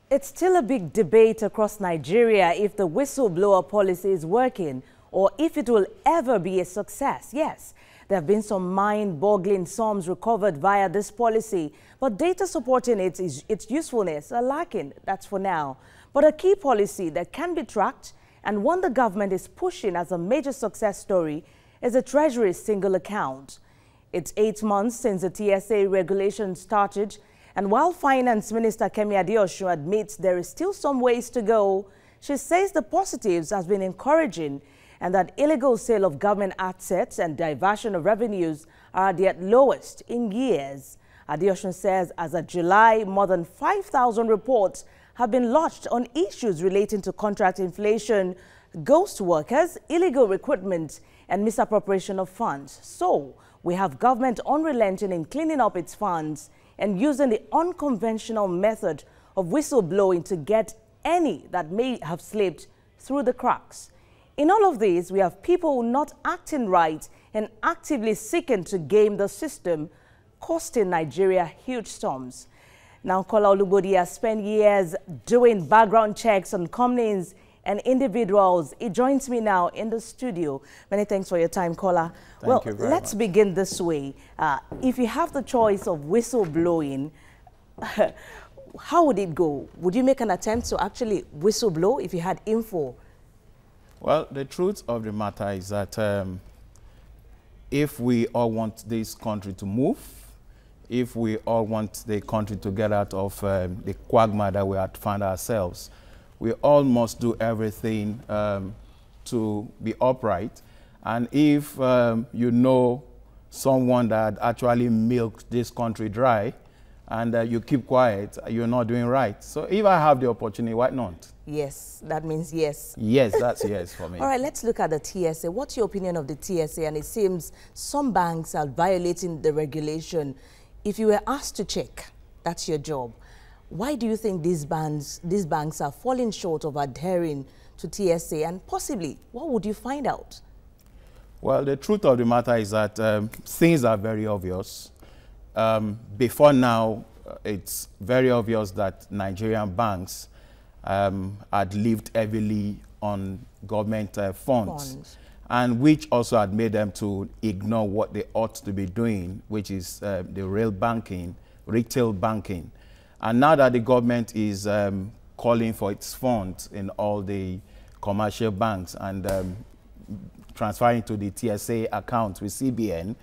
It's still a big debate across Nigeria if the whistleblower policy is working or if it will ever be a success. Yes, there have been some mind-boggling sums recovered via this policy, but data supporting its usefulness are lacking. That's for now. But a key policy that can be tracked and one the government is pushing as a major success story is the Treasury's single account. It's 8 months since the TSA regulation started, and while Finance Minister Kemi Adeosun admits there is still some ways to go, she says the positives has been encouraging and that illegal sale of government assets and diversion of revenues are at their lowest in years. Adeosun says as of July, more than 5,000 reports have been lodged on issues relating to contract inflation, ghost workers, illegal recruitment, and misappropriation of funds. So we have government unrelenting in cleaning up its funds and using the unconventional method of whistleblowing to get any that may have slipped through the cracks. In all of this, we have people not acting right and actively seeking to game the system, costing Nigeria huge sums. Now, Kola Olugbodi has spent years doing background checks on companies and individuals. He joins me now in the studio. Many thanks for your time, Kola. Thank you very let's much. begin this way. If you have the choice of whistleblowing, how would it go? Would you make an attempt to actually whistleblow if you had info? Well, the truth of the matter is that if we all want this country to move, if we all want the country to get out of the quagmire that we had found ourselves, we all must do everything to be upright. And if you know someone that actually milked this country dry and you keep quiet, you're not doing right. So if I have the opportunity, why not? Yes, that means yes. Yes, that's yes for me. All right, let's look at the TSA. What's your opinion of the TSA? And it seems some banks are violating the regulation. If you were asked to check, that's your job. Why do you think these banks are falling short of adhering to TSA? And possibly, what would you find out? Well, the truth of the matter is that things are very obvious. Before now, it's very obvious that Nigerian banks had lived heavily on government funds, and which also had made them to ignore what they ought to be doing, which is the retail banking. And now that the government is calling for its funds in all the commercial banks and transferring to the TSA accounts with CBN,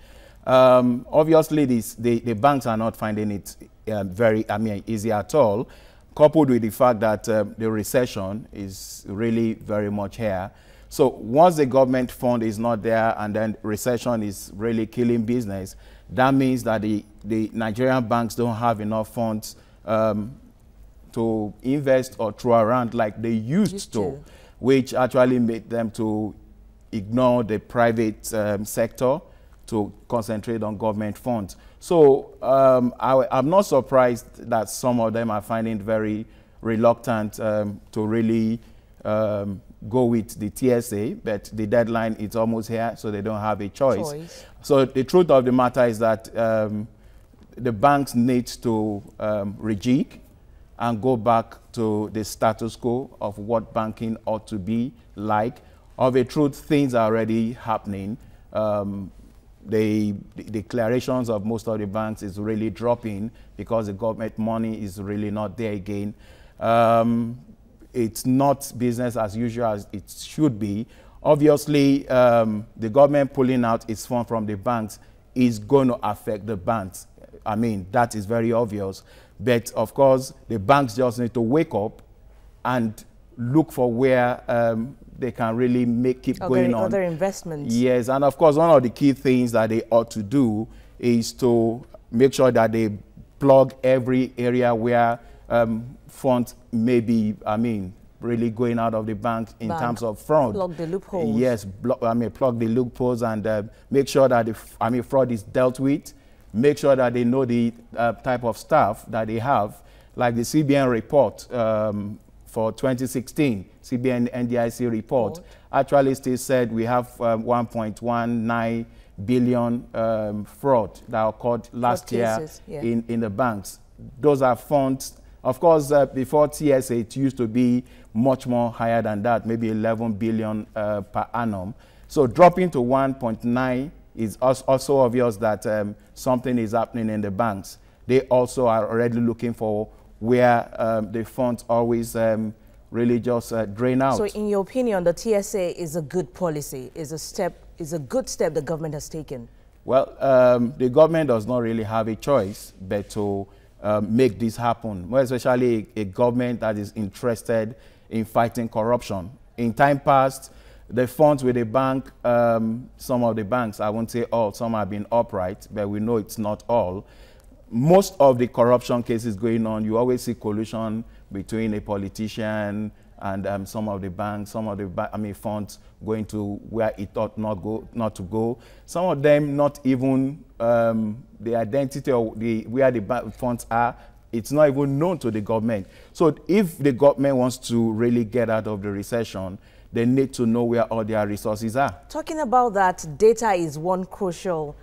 obviously the banks are not finding it very easy at all, coupled with the fact that the recession is really very much here. So once the government fund is not there and then recession is really killing business, that means that the Nigerian banks don't have enough funds to invest or throw around like they used to, which actually made them to ignore the private sector to concentrate on government funds. So I'm not surprised that some of them are finding it very reluctant to really go with the TSA, but the deadline is almost here, so they don't have a choice. So the truth of the matter is that the banks need to rejig and go back to the status quo of what banking ought to be like. Of a truth, things are already happening. The declarations of most of the banks is really dropping because the government money is really not there again. It's not business as usual as it should be. Obviously, the government pulling out its funds from the banks is going to affect the banks. I mean, that is very obvious. But of course, the banks just need to wake up and look for where they can really keep going on. Other investments. Yes, and of course, one of the key things that they ought to do is to make sure that they plug every area where funds may be, really going out of the bank in terms of fraud. Plug the loopholes. Yes, plug the loopholes and make sure that the fraud is dealt with. Make sure that they know the type of staff that they have, like the CBN report for 2016, CBN NDIC report, actually still said we have 1.19 billion fraud that occurred last year in the banks. Those are funds Of course, before TSA, it used to be much more higher than that, maybe 11 billion per annum. So dropping to 1.9 is also obvious that something is happening in the banks. They also are already looking for where the funds always really just drain out. So in your opinion, the TSA is a good policy, is a good step the government has taken? Well, the government does not really have a choice but to make this happen, more especially a government that is interested in fighting corruption. In time past, the funds with the bank, some of the banks, I won't say all, some have been upright, but we know it's not all. Most of the corruption cases going on, you always see collusion between a politician and some of the banks, some of the funds going to where it ought not to go. Some of them not even the identity or where the funds are, it's not even known to the government. So if the government wants to really get out of the recession, they need to know where all their resources are. Talking about that, data is one crucial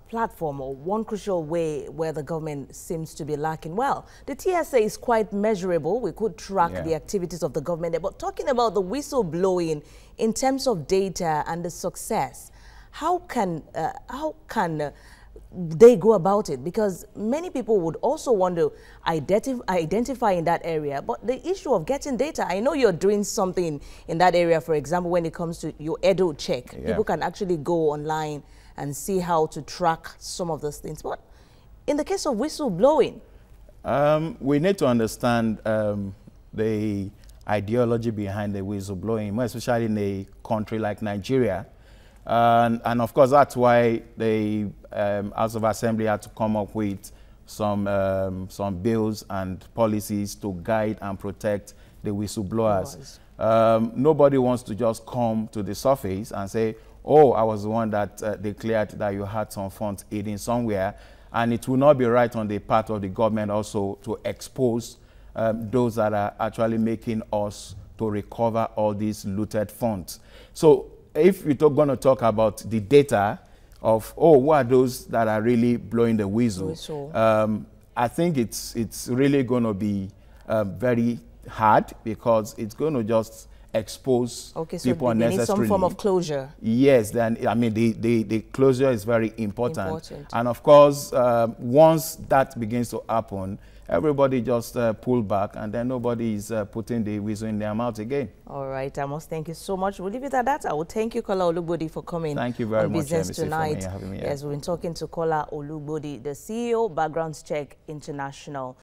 platform or one crucial way where the government seems to be lacking. Well, the TSA is quite measurable. We could track the activities of the government. But talking about the whistleblowing in terms of data and the success, how can they go about it? Because many people would also want to identify in that area. But the issue of getting data, I know you're doing something in that area, for example, when it comes to your Edo check. People can actually go online and see how to track some of those things. But in the case of whistleblowing? We need to understand the ideology behind the whistleblowing, more especially in a country like Nigeria. And of course, that's why the House of Assembly had to come up with some bills and policies to guide and protect the whistleblowers. Nobody wants to just come to the surface and say, oh, I was the one that declared that you had some funds hidden somewhere. And it will not be right on the part of the government also to expose those that are actually making us to recover all these looted funds. So if we're going to talk about the data of, oh, who are those that are really blowing the whistle, I think it's really going to be very hard, because it's going to just expose people unnecessarily. They need some form of closure. Yes, then I mean the closure is very important. And of course, once that begins to happen, everybody just pull back, and then nobody is putting the whistle in their mouth again. All right, I must thank you so much. We'll leave it at that. I will thank you, Kola Olugbodi, for coming. Thank you very much, Business Tonight. For having me. Yes, we've been talking to Kola Olugbodi, the CEO, Background Check International.